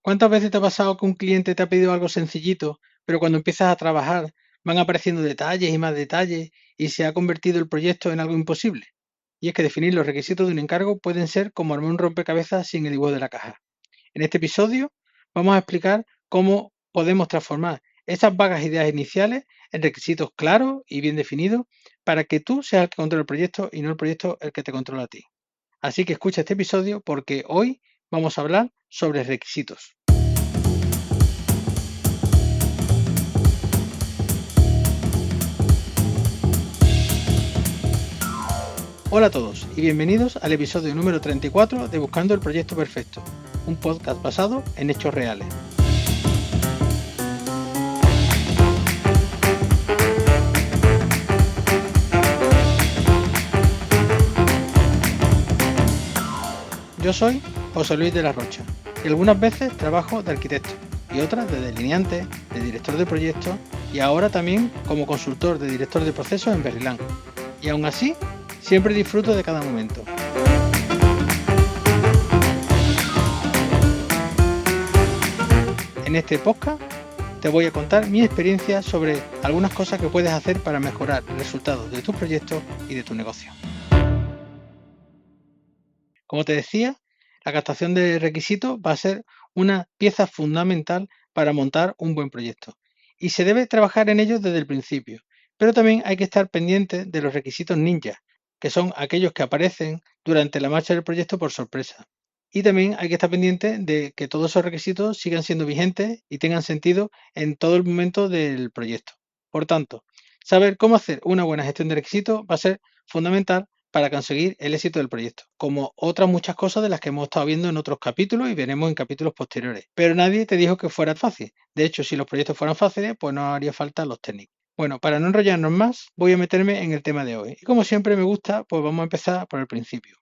¿Cuántas veces te ha pasado que un cliente te ha pedido algo sencillito, pero cuando empiezas a trabajar van apareciendo detalles y más detalles y se ha convertido el proyecto en algo imposible? Y es que definir los requisitos de un encargo pueden ser como armar un rompecabezas sin el dibujo de la caja. En este episodio vamos a explicar cómo podemos transformar esas vagas ideas iniciales en requisitos claros y bien definidos para que tú seas el que controle el proyecto y no el proyecto el que te controla a ti. Así que escucha este episodio porque hoy vamos a hablar sobre requisitos. Hola a todos y bienvenidos al episodio número 34 de Buscando el Proyecto Perfecto, un podcast basado en hechos reales. Yo soy José Luis de la Rocha y algunas veces trabajo de arquitecto y otras de delineante, de director de proyectos y ahora también como consultor de director de procesos en Berlán. Y aún así, siempre disfruto de cada momento. En este podcast te voy a contar mi experiencia sobre algunas cosas que puedes hacer para mejorar el resultado de tus proyectos y de tu negocio. Como te decía, la captación de requisitos va a ser una pieza fundamental para montar un buen proyecto y se debe trabajar en ellos desde el principio, pero también hay que estar pendiente de los requisitos ninja, que son aquellos que aparecen durante la marcha del proyecto por sorpresa. Y también hay que estar pendiente de que todos esos requisitos sigan siendo vigentes y tengan sentido en todo el momento del proyecto. Por tanto, saber cómo hacer una buena gestión de requisitos va a ser fundamental para conseguir el éxito del proyecto, como otras muchas cosas de las que hemos estado viendo en otros capítulos y veremos en capítulos posteriores. Pero nadie te dijo que fuera fácil. De hecho, si los proyectos fueran fáciles, pues no haría falta los técnicos. Bueno, para no enrollarnos más, voy a meterme en el tema de hoy. Y como siempre me gusta, pues vamos a empezar por el principio.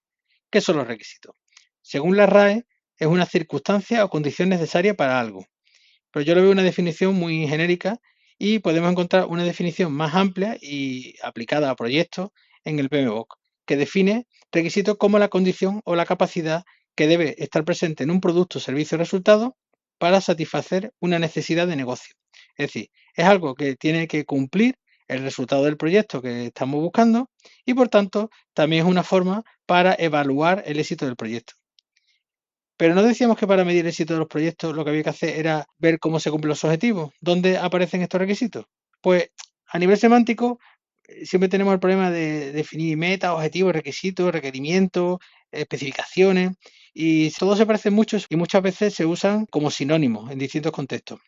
¿Qué son los requisitos? Según la RAE, es una circunstancia o condición necesaria para algo. Pero yo le veo una definición muy genérica y podemos encontrar una definición más amplia y aplicada a proyectos en el PMBOK, que define requisitos como la condición o la capacidad que debe estar presente en un producto, servicio o resultado para satisfacer una necesidad de negocio. Es decir, es algo que tiene que cumplir el resultado del proyecto que estamos buscando y por tanto también es una forma para evaluar el éxito del proyecto. Pero no decíamos que para medir el éxito de los proyectos lo que había que hacer era ver cómo se cumplen los objetivos. ¿Dónde aparecen estos requisitos? Pues a nivel semántico siempre tenemos el problema de definir metas, objetivos, requisitos, requerimientos, especificaciones y todo se parece mucho y muchas veces se usan como sinónimos en distintos contextos.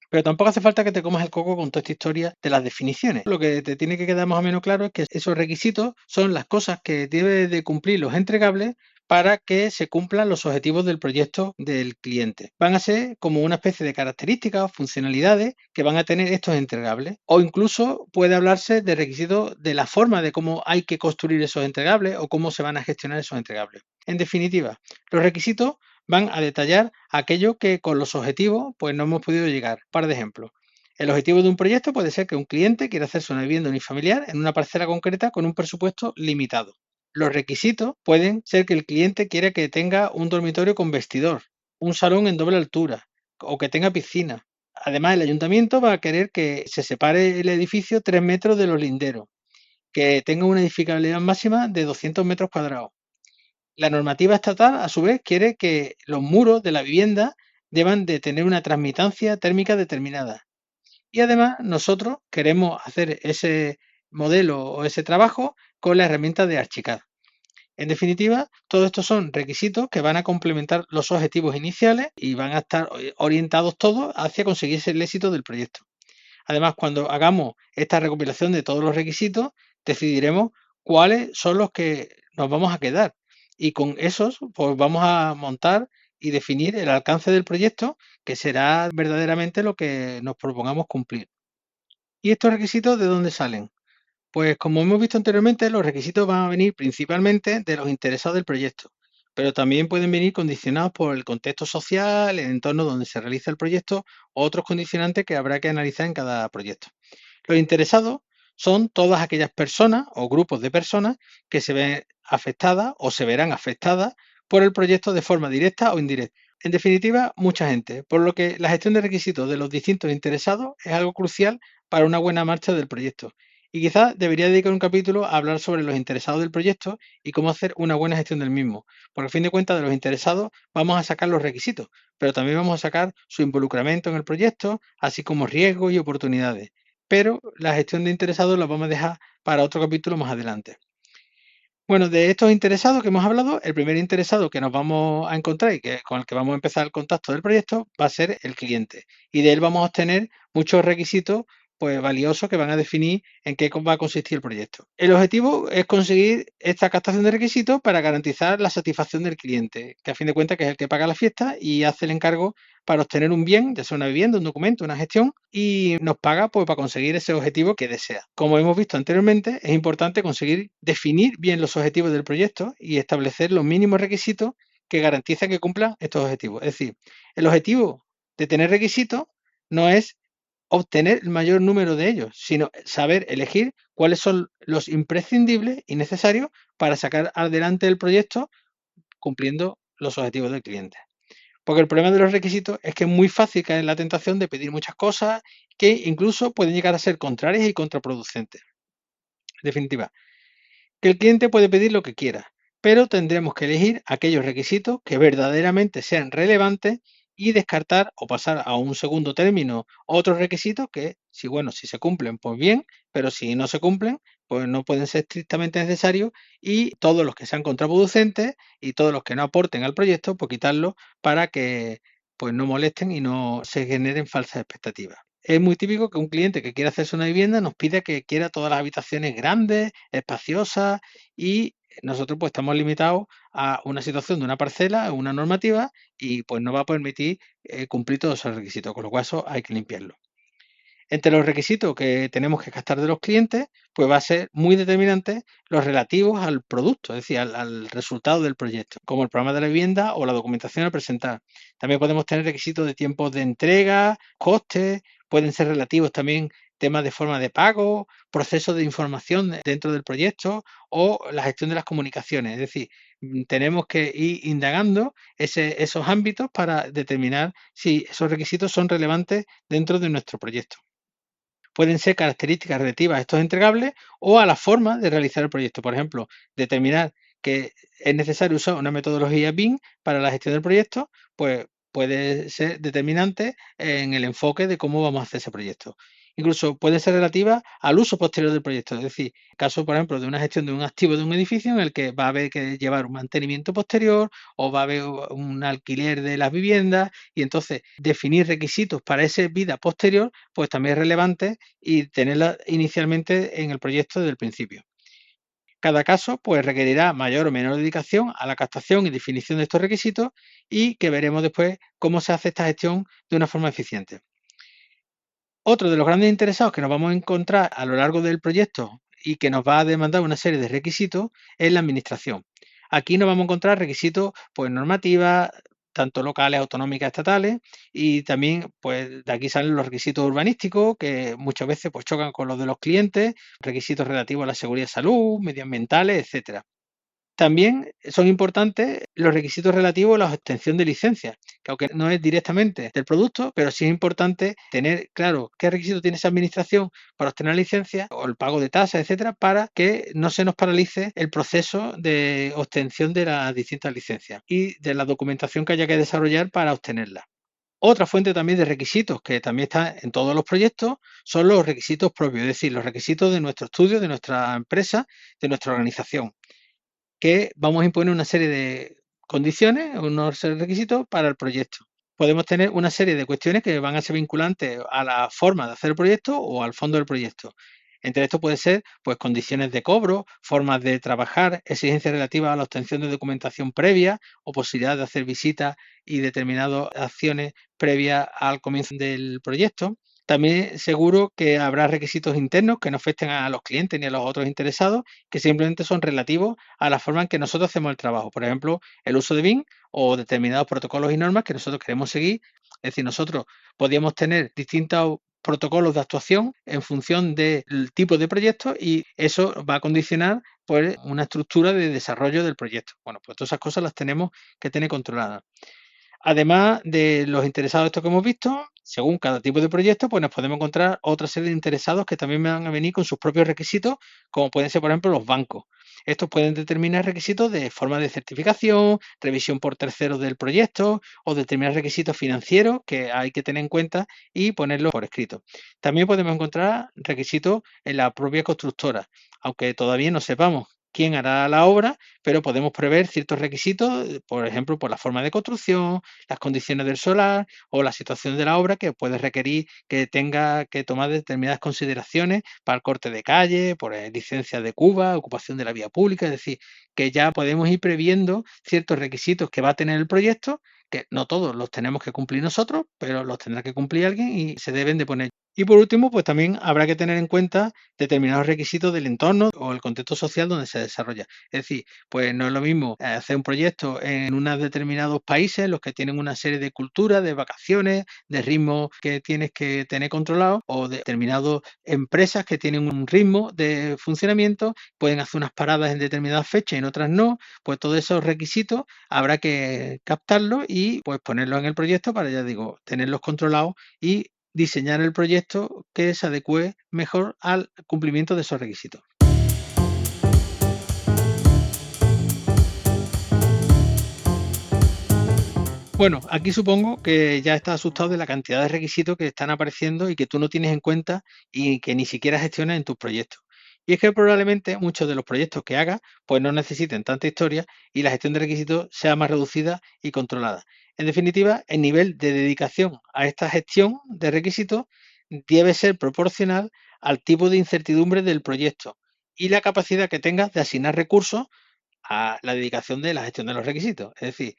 Pero tampoco hace falta que te comas el coco con toda esta historia de las definiciones. Lo que te tiene que quedar más o menos claro es que esos requisitos son las cosas que deben de cumplir los entregables para que se cumplan los objetivos del proyecto del cliente. Van a ser como una especie de características o funcionalidades que van a tener estos entregables. O incluso puede hablarse de requisitos de la forma de cómo hay que construir esos entregables o cómo se van a gestionar esos entregables. En definitiva, los requisitos van a detallar aquello que con los objetivos pues no hemos podido llegar. Un par de ejemplos. El objetivo de un proyecto puede ser que un cliente quiera hacerse una vivienda unifamiliar en una parcela concreta con un presupuesto limitado. Los requisitos pueden ser que el cliente quiera que tenga un dormitorio con vestidor, un salón en doble altura o que tenga piscina. Además, el ayuntamiento va a querer que se separe el edificio 3 metros de los linderos, que tenga una edificabilidad máxima de 200 metros cuadrados. La normativa estatal, a su vez, quiere que los muros de la vivienda deban de tener una transmitancia térmica determinada. Y además, nosotros queremos hacer ese modelo o ese trabajo con la herramienta de Archicad. En definitiva, todos estos son requisitos que van a complementar los objetivos iniciales y van a estar orientados todos hacia conseguir el éxito del proyecto. Además, cuando hagamos esta recopilación de todos los requisitos, decidiremos cuáles son los que nos vamos a quedar. Y con esos, pues vamos a montar y definir el alcance del proyecto, que será verdaderamente lo que nos propongamos cumplir. ¿Y estos requisitos de dónde salen? Pues como hemos visto anteriormente, los requisitos van a venir principalmente de los interesados del proyecto, pero también pueden venir condicionados por el contexto social, el entorno donde se realiza el proyecto o otros condicionantes que habrá que analizar en cada proyecto. Los interesados son todas aquellas personas o grupos de personas que se ven afectadas o se verán afectadas por el proyecto de forma directa o indirecta. En definitiva, mucha gente, por lo que la gestión de requisitos de los distintos interesados es algo crucial para una buena marcha del proyecto. Y quizás debería dedicar un capítulo a hablar sobre los interesados del proyecto y cómo hacer una buena gestión del mismo. Porque a fin de cuentas de los interesados vamos a sacar los requisitos, pero también vamos a sacar su involucramiento en el proyecto, así como riesgos y oportunidades. Pero la gestión de interesados la vamos a dejar para otro capítulo más adelante. Bueno, de estos interesados que hemos hablado, el primer interesado que nos vamos a encontrar y con el que vamos a empezar el contacto del proyecto va a ser el cliente. Y de él vamos a obtener muchos requisitos pues, valiosos que van a definir en qué va a consistir el proyecto. El objetivo es conseguir esta captación de requisitos para garantizar la satisfacción del cliente, que a fin de cuentas que es el que paga la fiesta y hace el encargo para obtener un bien, ya sea una vivienda, un documento, una gestión, y nos paga pues, para conseguir ese objetivo que desea. Como hemos visto anteriormente, es importante conseguir definir bien los objetivos del proyecto y establecer los mínimos requisitos que garanticen que cumplan estos objetivos. Es decir, el objetivo de tener requisitos no es obtener el mayor número de ellos, sino saber elegir cuáles son los imprescindibles y necesarios para sacar adelante el proyecto cumpliendo los objetivos del cliente. Porque el problema de los requisitos es que es muy fácil caer en la tentación de pedir muchas cosas que incluso pueden llegar a ser contrarias y contraproducentes. En definitiva, que el cliente puede pedir lo que quiera, pero tendremos que elegir aquellos requisitos que verdaderamente sean relevantes y descartar o pasar a un segundo término otros requisitos que, si bueno, si se cumplen, pues bien, pero si no se cumplen, pues no pueden ser estrictamente necesarios y todos los que sean contraproducentes y todos los que no aporten al proyecto, pues quitarlos para que pues no molesten y no se generen falsas expectativas. Es muy típico que un cliente que quiera hacerse una vivienda nos pida que quiera todas las habitaciones grandes, espaciosas y nosotros pues estamos limitados a una situación de una parcela, una normativa y pues no va a permitir cumplir todos esos requisitos, con lo cual eso hay que limpiarlo. Entre los requisitos que tenemos que captar de los clientes, pues va a ser muy determinante los relativos al producto, es decir, al resultado del proyecto, como el programa de la vivienda o la documentación a presentar. También podemos tener requisitos de tiempos de entrega, costes, pueden ser relativos también temas de forma de pago, procesos de información dentro del proyecto o la gestión de las comunicaciones. Es decir, tenemos que ir indagando esos ámbitos para determinar si esos requisitos son relevantes dentro de nuestro proyecto. Pueden ser características relativas a estos entregables o a la forma de realizar el proyecto. Por ejemplo, determinar que es necesario usar una metodología BIM para la gestión del proyecto, pues puede ser determinante en el enfoque de cómo vamos a hacer ese proyecto. Incluso puede ser relativa al uso posterior del proyecto, es decir, caso, por ejemplo, de una gestión de un activo de un edificio en el que va a haber que llevar un mantenimiento posterior o va a haber un alquiler de las viviendas y entonces definir requisitos para esa vida posterior, pues también es relevante y tenerla inicialmente en el proyecto desde el principio. Cada caso pues requerirá mayor o menor dedicación a la captación y definición de estos requisitos y que veremos después cómo se hace esta gestión de una forma eficiente. Otro de los grandes interesados que nos vamos a encontrar a lo largo del proyecto y que nos va a demandar una serie de requisitos es la administración. Aquí nos vamos a encontrar requisitos pues normativas, tanto locales, autonómicas, estatales, y también pues de aquí salen los requisitos urbanísticos que muchas veces pues chocan con los de los clientes, requisitos relativos a la seguridad y salud, medioambientales, etcétera. También son importantes los requisitos relativos a la obtención de licencias, que aunque no es directamente del producto, pero sí es importante tener claro qué requisitos tiene esa administración para obtener licencias o el pago de tasas, etcétera, para que no se nos paralice el proceso de obtención de las distintas licencias y de la documentación que haya que desarrollar para obtenerlas. Otra fuente también de requisitos que también está en todos los proyectos son los requisitos propios, es decir, los requisitos de nuestro estudio, de nuestra empresa, de nuestra organización, que vamos a imponer una serie de condiciones, unos requisitos para el proyecto. Podemos tener una serie de cuestiones que van a ser vinculantes a la forma de hacer el proyecto o al fondo del proyecto. Entre esto puede ser pues, condiciones de cobro, formas de trabajar, exigencias relativas a la obtención de documentación previa o posibilidad de hacer visitas y determinadas acciones previas al comienzo del proyecto. También seguro que habrá requisitos internos que no afecten a los clientes ni a los otros interesados, que simplemente son relativos a la forma en que nosotros hacemos el trabajo. Por ejemplo, el uso de BIM o determinados protocolos y normas que nosotros queremos seguir. Es decir, nosotros podríamos tener distintos protocolos de actuación en función del tipo de proyecto y eso va a condicionar pues, una estructura de desarrollo del proyecto. Bueno, pues todas esas cosas las tenemos que tener controladas. Además de los interesados estos que hemos visto, según cada tipo de proyecto, pues nos podemos encontrar otra serie de interesados que también van a venir con sus propios requisitos, como pueden ser, por ejemplo, los bancos. Estos pueden determinar requisitos de forma de certificación, revisión por terceros del proyecto o determinar requisitos financieros que hay que tener en cuenta y ponerlos por escrito. También podemos encontrar requisitos en la propia constructora, aunque todavía no sepamos quién hará la obra, pero podemos prever ciertos requisitos, por ejemplo, por la forma de construcción, las condiciones del solar o la situación de la obra que puede requerir que tenga que tomar determinadas consideraciones para el corte de calle, por licencia de Cuba, ocupación de la vía pública, es decir, que ya podemos ir previendo ciertos requisitos que va a tener el proyecto, que no todos los tenemos que cumplir nosotros, pero los tendrá que cumplir alguien y se deben de poner. Y por último, pues también habrá que tener en cuenta determinados requisitos del entorno o el contexto social donde se desarrolla. Es decir, pues no es lo mismo hacer un proyecto en unos determinados países, los que tienen una serie de culturas, de vacaciones, de ritmos que tienes que tener controlados, o de determinadas empresas que tienen un ritmo de funcionamiento, pueden hacer unas paradas en determinadas fechas y en otras no, pues todos esos requisitos habrá que captarlos y pues ponerlos en el proyecto para, ya digo, tenerlos controlados y diseñar el proyecto que se adecue mejor al cumplimiento de esos requisitos. Bueno, aquí supongo que ya estás asustado de la cantidad de requisitos que están apareciendo y que tú no tienes en cuenta y que ni siquiera gestionas en tus proyectos. Y es que probablemente muchos de los proyectos que hagas pues no necesiten tanta historia y la gestión de requisitos sea más reducida y controlada. En definitiva, el nivel de dedicación a esta gestión de requisitos debe ser proporcional al tipo de incertidumbre del proyecto y la capacidad que tengas de asignar recursos a la dedicación de la gestión de los requisitos. Es decir,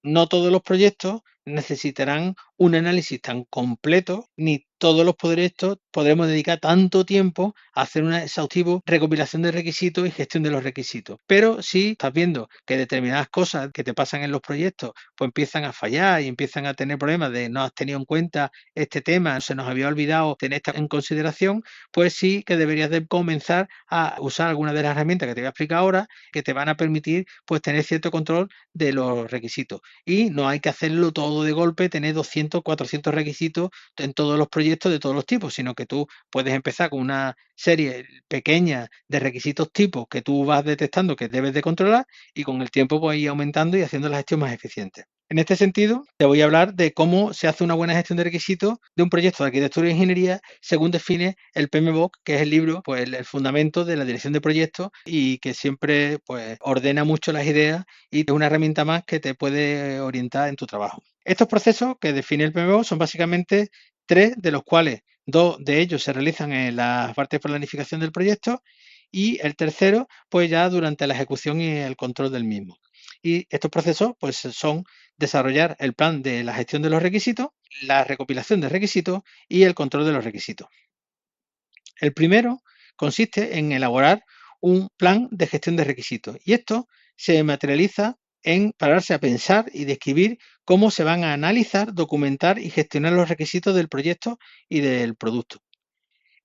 no todos los proyectos necesitarán un análisis tan completo, ni todos los proyectos podremos dedicar tanto tiempo a hacer una exhaustiva recopilación de requisitos y gestión de los requisitos. Pero si estás viendo que determinadas cosas que te pasan en los proyectos pues empiezan a fallar y empiezan a tener problemas de no has tenido en cuenta este tema, se nos había olvidado tener esto en consideración, pues sí que deberías de comenzar a usar alguna de las herramientas que te voy a explicar ahora, que te van a permitir pues tener cierto control de los requisitos. Y no hay que hacerlo todo de golpe, tener 200, 400 requisitos en todos los proyectos de todos los tipos, sino que tú puedes empezar con una serie pequeña de requisitos tipos que tú vas detectando que debes de controlar y con el tiempo pues ir aumentando y haciendo la gestión más eficiente. En este sentido, te voy a hablar de cómo se hace una buena gestión de requisitos de un proyecto de arquitectura e ingeniería según define el PMBOK, que es el libro, pues el fundamento de la dirección de proyectos y que siempre pues ordena mucho las ideas y es una herramienta más que te puede orientar en tu trabajo. Estos procesos que define el PMBOK son básicamente tres, de los cuales dos de ellos se realizan en la parte de planificación del proyecto y el tercero pues ya durante la ejecución y el control del mismo. Y estos procesos pues son desarrollar el plan de la gestión de los requisitos, la recopilación de requisitos y el control de los requisitos. El primero consiste en elaborar un plan de gestión de requisitos y esto se materializa en pararse a pensar y describir cómo se van a analizar, documentar y gestionar los requisitos del proyecto y del producto.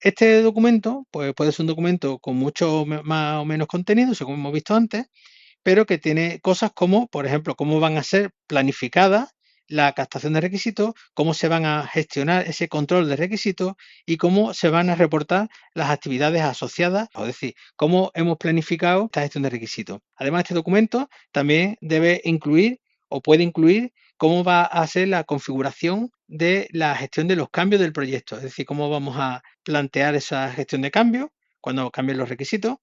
Este documento pues, puede ser un documento con mucho más o menos contenido, según hemos visto antes, pero que tiene cosas como, por ejemplo, cómo van a ser planificadas la captación de requisitos, cómo se van a gestionar ese control de requisitos y cómo se van a reportar las actividades asociadas, es decir, cómo hemos planificado esta gestión de requisitos. Además, este documento también debe incluir o puede incluir cómo va a ser la configuración de la gestión de los cambios del proyecto, es decir, cómo vamos a plantear esa gestión de cambios cuando cambien los requisitos,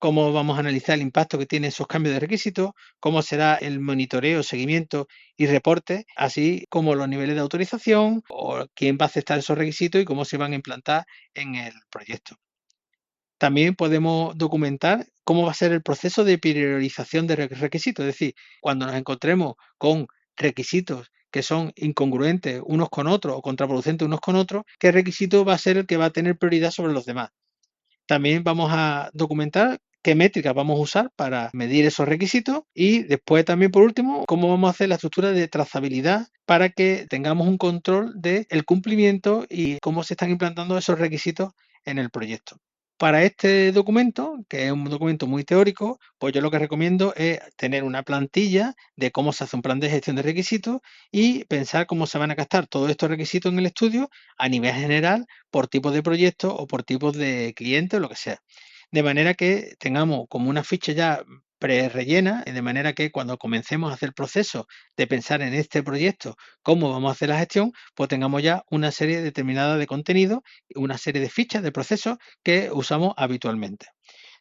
cómo vamos a analizar el impacto que tienen esos cambios de requisitos, cómo será el monitoreo, seguimiento y reporte, así como los niveles de autorización o quién va a aceptar esos requisitos y cómo se van a implantar en el proyecto. También podemos documentar cómo va a ser el proceso de priorización de requisitos, es decir, cuando nos encontremos con requisitos que son incongruentes unos con otros o contraproducentes unos con otros, qué requisito va a ser el que va a tener prioridad sobre los demás. También vamos a documentar qué métricas vamos a usar para medir esos requisitos y después también por último cómo vamos a hacer la estructura de trazabilidad para que tengamos un control del cumplimiento y cómo se están implantando esos requisitos en el proyecto. Para este documento, que es un documento muy teórico, pues yo lo que recomiendo es tener una plantilla de cómo se hace un plan de gestión de requisitos y pensar cómo se van a gastar todos estos requisitos en el estudio a nivel general por tipos de proyectos o por tipos de clientes o lo que sea. De manera que tengamos como una ficha ya pre-rellena, de manera que cuando comencemos a hacer el proceso de pensar en este proyecto, cómo vamos a hacer la gestión, pues tengamos ya una serie determinada de contenido, una serie de fichas de procesos que usamos habitualmente.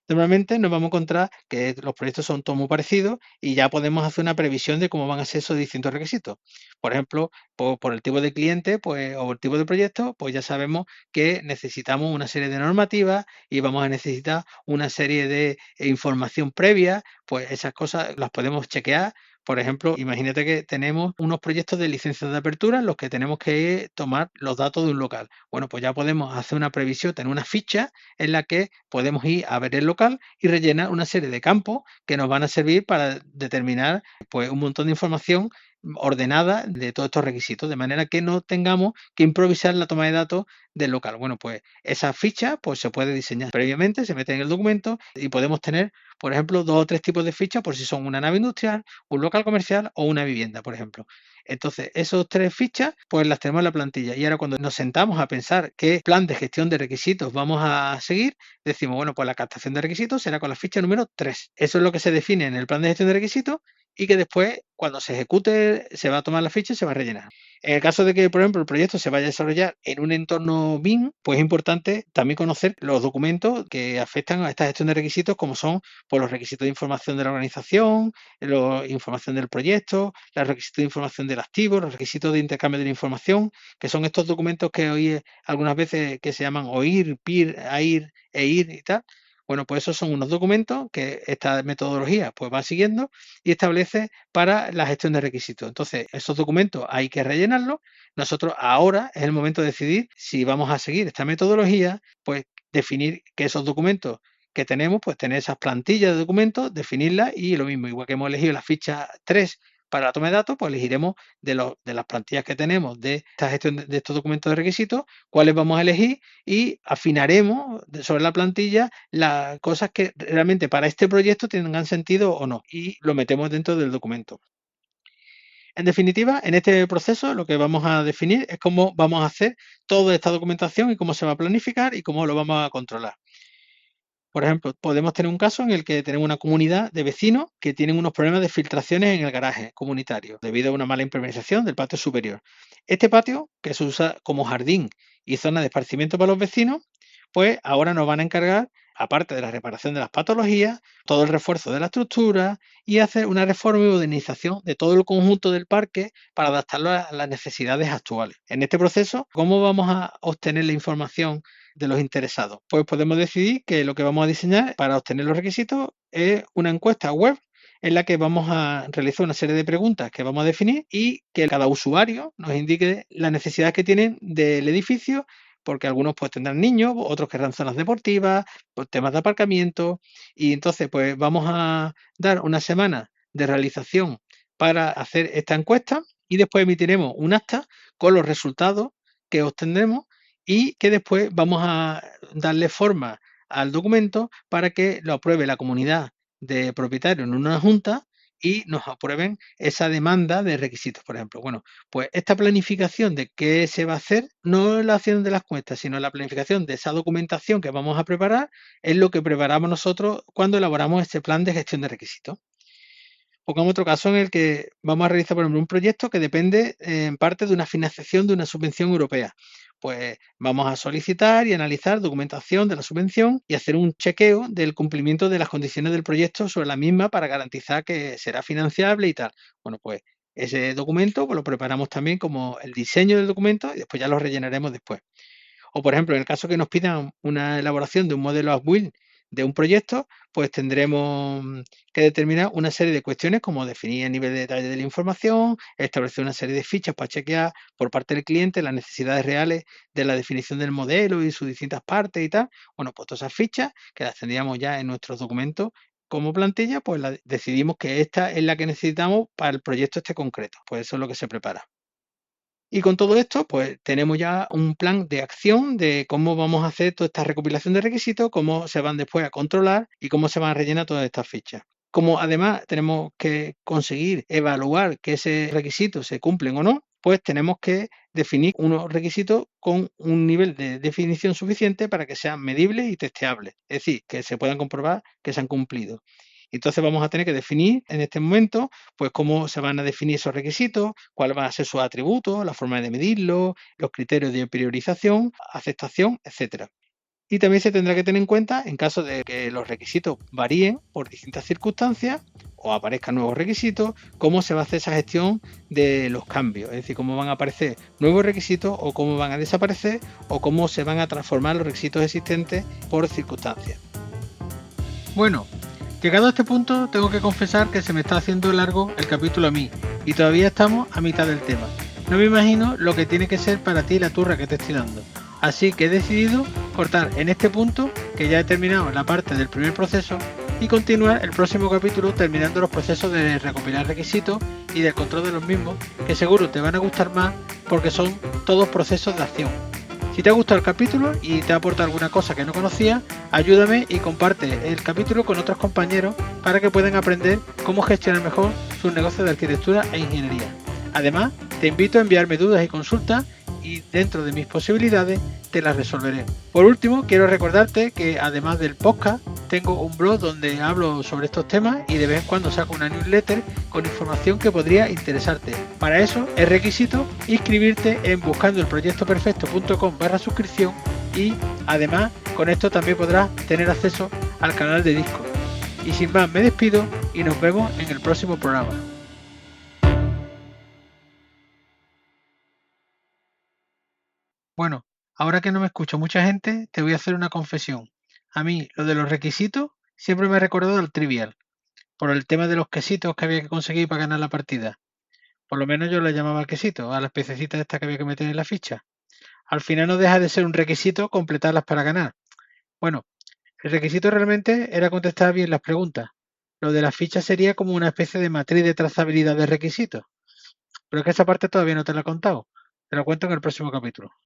Normalmente nos vamos a encontrar que los proyectos son todos muy parecidos y ya podemos hacer una previsión de cómo van a ser esos distintos requisitos. Por ejemplo, por el tipo de cliente pues, o el tipo de proyecto, pues ya sabemos que necesitamos una serie de normativas y vamos a necesitar una serie de información previa, pues esas cosas las podemos chequear. Por ejemplo, imagínate que tenemos unos proyectos de licencias de apertura en los que tenemos que tomar los datos de un local. Bueno, pues ya podemos hacer una previsión, tener una ficha en la que podemos ir a ver el local y rellenar una serie de campos que nos van a servir para determinar pues, un montón de información ordenada de todos estos requisitos, de manera que no tengamos que improvisar la toma de datos del local. Bueno, pues esa ficha pues, se puede diseñar previamente, se mete en el documento y podemos tener, por ejemplo, 2 o 3 tipos de fichas por si son una nave industrial, un local comercial o una vivienda, por ejemplo. Entonces, esos 3 fichas, pues las tenemos en la plantilla. Y ahora cuando nos sentamos a pensar qué plan de gestión de requisitos vamos a seguir, decimos, bueno, pues la captación de requisitos será con la ficha número 3. Eso es lo que se define en el plan de gestión de requisitos y que después, cuando se ejecute, se va a tomar la ficha y se va a rellenar. En el caso de que, por ejemplo, el proyecto se vaya a desarrollar en un entorno BIM, pues es importante también conocer los documentos que afectan a esta gestión de requisitos, como son pues, los requisitos de información de la organización, la información del proyecto, los requisitos de información del activo, los requisitos de intercambio de la información, que son estos documentos que oí algunas veces que se llaman OIR, PIR, AIR, EIR y tal. Bueno, pues esos son unos documentos que esta metodología pues va siguiendo y establece para la gestión de requisitos. Entonces, esos documentos hay que rellenarlos. Nosotros ahora es el momento de decidir si vamos a seguir esta metodología, pues definir que esos documentos que tenemos, pues tener esas plantillas de documentos, definirlas y lo mismo, igual que hemos elegido la ficha 3 para la toma de datos, pues elegiremos de las plantillas que tenemos de esta gestión de estos documentos de requisitos, cuáles vamos a elegir y afinaremos sobre la plantilla las cosas que realmente para este proyecto tengan sentido o no y lo metemos dentro del documento. En definitiva, en este proceso lo que vamos a definir es cómo vamos a hacer toda esta documentación y cómo se va a planificar y cómo lo vamos a controlar. Por ejemplo, podemos tener un caso en el que tenemos una comunidad de vecinos que tienen unos problemas de filtraciones en el garaje comunitario debido a una mala impermeabilización del patio superior. Este patio, que se usa como jardín y zona de esparcimiento para los vecinos, pues ahora nos van a encargar, aparte de la reparación de las patologías, todo el refuerzo de la estructura y hacer una reforma y modernización de todo el conjunto del parque para adaptarlo a las necesidades actuales. En este proceso, ¿cómo vamos a obtener la información de los interesados? Pues podemos decidir que lo que vamos a diseñar para obtener los requisitos es una encuesta web en la que vamos a realizar una serie de preguntas que vamos a definir y que cada usuario nos indique las necesidades que tienen del edificio, porque algunos pues tendrán niños, otros querrán zonas deportivas, pues, temas de aparcamiento y entonces pues vamos a dar una semana de realización para hacer esta encuesta y después emitiremos un acta con los resultados que obtendremos y que después vamos a darle forma al documento para que lo apruebe la comunidad de propietarios en una junta y nos aprueben esa demanda de requisitos, por ejemplo. Bueno, pues esta planificación de qué se va a hacer, no la acción de las cuentas, sino la planificación de esa documentación que vamos a preparar, es lo que preparamos nosotros cuando elaboramos este plan de gestión de requisitos. Pongamos otro caso en el que vamos a realizar, por ejemplo, un proyecto que depende en parte de una financiación de una subvención europea. Pues vamos a solicitar y analizar documentación de la subvención y hacer un chequeo del cumplimiento de las condiciones del proyecto sobre la misma para garantizar que será financiable y tal. Bueno, pues ese documento pues, lo preparamos también como el diseño del documento y después ya lo rellenaremos después. O, por ejemplo, en el caso que nos pidan una elaboración de un modelo ASWIL de un proyecto, pues tendremos que determinar una serie de cuestiones como definir el nivel de detalle de la información, establecer una serie de fichas para chequear por parte del cliente las necesidades reales de la definición del modelo y sus distintas partes y tal. Bueno, pues todas esas fichas que las tendríamos ya en nuestros documentos como plantilla, pues decidimos que esta es la que necesitamos para el proyecto este concreto. Pues eso es lo que se prepara. Y con todo esto, pues tenemos ya un plan de acción de cómo vamos a hacer toda esta recopilación de requisitos, cómo se van después a controlar y cómo se van a rellenar todas estas fichas. Como además tenemos que conseguir evaluar que ese requisito se cumplen o no, pues tenemos que definir unos requisitos con un nivel de definición suficiente para que sean medibles y testeables, es decir, que se puedan comprobar que se han cumplido. Entonces vamos a tener que definir en este momento, pues cómo se van a definir esos requisitos, cuáles van a ser sus atributos, la forma de medirlos, los criterios de priorización, aceptación, etcétera. Y también se tendrá que tener en cuenta en caso de que los requisitos varíen por distintas circunstancias o aparezcan nuevos requisitos, cómo se va a hacer esa gestión de los cambios, es decir, cómo van a aparecer nuevos requisitos o cómo van a desaparecer o cómo se van a transformar los requisitos existentes por circunstancias. Bueno, llegado a este punto, tengo que confesar que se me está haciendo largo el capítulo a mí y todavía estamos a mitad del tema. No me imagino lo que tiene que ser para ti la turra que te estoy dando. Así que he decidido cortar en este punto, que ya he terminado la parte del primer proceso, y continuar el próximo capítulo terminando los procesos de recopilar requisitos y del control de los mismos, que seguro te van a gustar más porque son todos procesos de acción. Si te ha gustado el capítulo y te ha aportado alguna cosa que no conocías, ayúdame y comparte el capítulo con otros compañeros para que puedan aprender cómo gestionar mejor sus negocios de arquitectura e ingeniería. Además, te invito a enviarme dudas y consultas y dentro de mis posibilidades te las resolveré. Por último, quiero recordarte que además del podcast, tengo un blog donde hablo sobre estos temas y de vez en cuando saco una newsletter con información que podría interesarte. Para eso es requisito inscribirte en buscandoelproyectoperfecto.com/suscripción y además con esto también podrás tener acceso al canal de Discord. Y sin más me despido y nos vemos en el próximo programa. Bueno, ahora que no me escucha mucha gente, te voy a hacer una confesión. A mí, lo de los requisitos siempre me ha recordado al Trivial, por el tema de los quesitos que había que conseguir para ganar la partida. Por lo menos yo le llamaba al quesito, a las piececitas estas que había que meter en la ficha. Al final no deja de ser un requisito completarlas para ganar. Bueno, el requisito realmente era contestar bien las preguntas. Lo de las fichas sería como una especie de matriz de trazabilidad de requisitos. Pero es que esa parte todavía no te la he contado. Te lo cuento en el próximo capítulo.